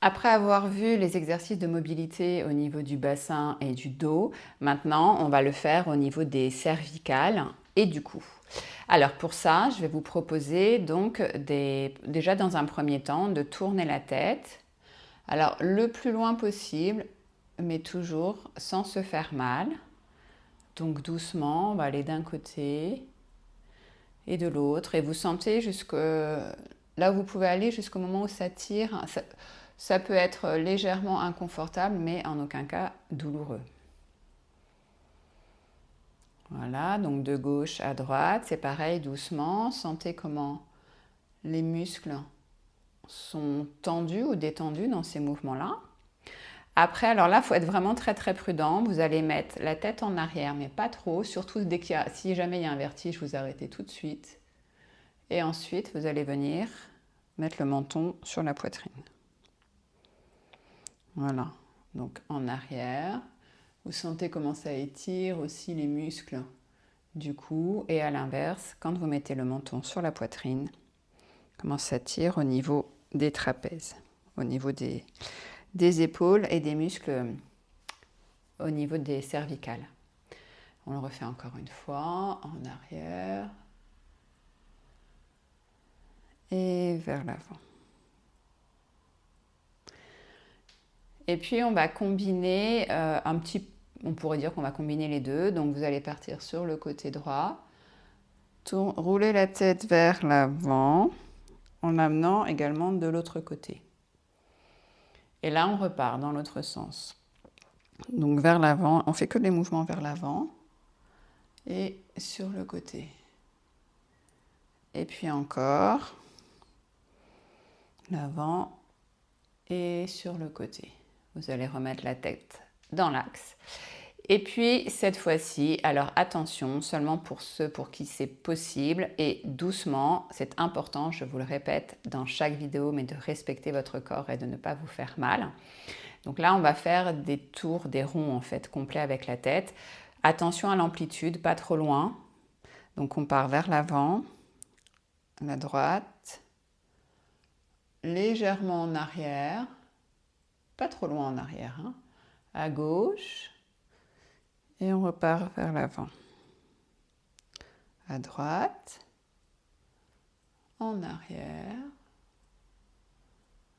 Après avoir vu les exercices de mobilité au niveau du bassin et du dos, maintenant on va le faire au niveau des cervicales et du cou. Alors pour ça, je vais vous proposer donc déjà dans un premier temps de tourner la tête. Alors le plus loin possible, mais toujours sans se faire mal. Donc doucement, on va aller d'un côté et de l'autre. Et vous sentez jusque là où vous pouvez aller jusqu'au moment où ça tire. Ça peut être légèrement inconfortable, mais en aucun cas douloureux. Voilà, donc de gauche à droite, c'est pareil, doucement. Sentez comment les muscles sont tendus ou détendus dans ces mouvements-là. Après, alors là, il faut être vraiment très très prudent. Vous allez mettre la tête en arrière, mais pas trop. Surtout si jamais il y a un vertige, vous arrêtez tout de suite. Et ensuite, vous allez venir mettre le menton sur la poitrine. Voilà, donc en arrière. Vous sentez comment ça étire aussi les muscles du cou. Et à l'inverse, quand vous mettez le menton sur la poitrine, comment ça tire au niveau des trapèzes, au niveau des épaules et des muscles au niveau des cervicales. On le refait encore une fois, en arrière et vers l'avant. Et puis on va combiner on pourrait dire qu'on va combiner les deux. Donc vous allez partir sur le côté droit, rouler la tête vers l'avant en amenant également de l'autre côté. Et là on repart dans l'autre sens. Donc vers l'avant, on fait que les mouvements vers l'avant et sur le côté. Et puis encore l'avant et sur le côté. Vous allez remettre la tête dans l'axe. Et puis cette fois-ci, alors attention, seulement pour ceux pour qui c'est possible et doucement, c'est important, je vous le répète dans chaque vidéo, mais de respecter votre corps et de ne pas vous faire mal. Donc là, on va faire des tours, des ronds en fait, complets avec la tête. Attention à l'amplitude, pas trop loin. Donc on part vers l'avant, la droite, légèrement en arrière, pas trop loin en arrière, hein, à gauche, et on repart vers l'avant. À droite, en arrière,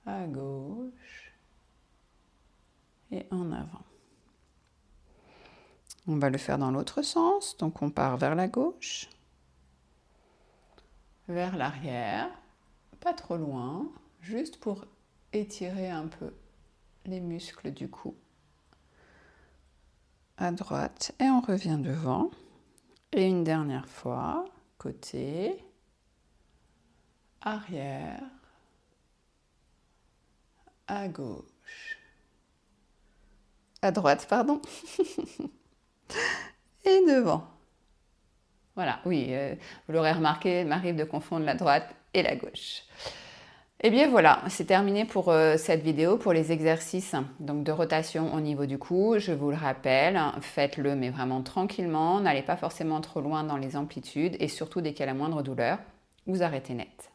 à gauche et en avant. On va le faire dans l'autre sens, donc on part vers la gauche, vers l'arrière, pas trop loin, juste pour étirer un peu les muscles du cou. À droite et on revient devant. Et une dernière fois, côté, arrière, à gauche, à droite, pardon, et devant. Voilà, oui, vous l'aurez remarqué, il m'arrive de confondre la droite et la gauche. Et bien voilà, c'est terminé pour cette vidéo, pour les exercices donc de rotation au niveau du cou. Je vous le rappelle, faites-le mais vraiment tranquillement, n'allez pas forcément trop loin dans les amplitudes et surtout dès qu'il y a la moindre douleur, vous arrêtez net.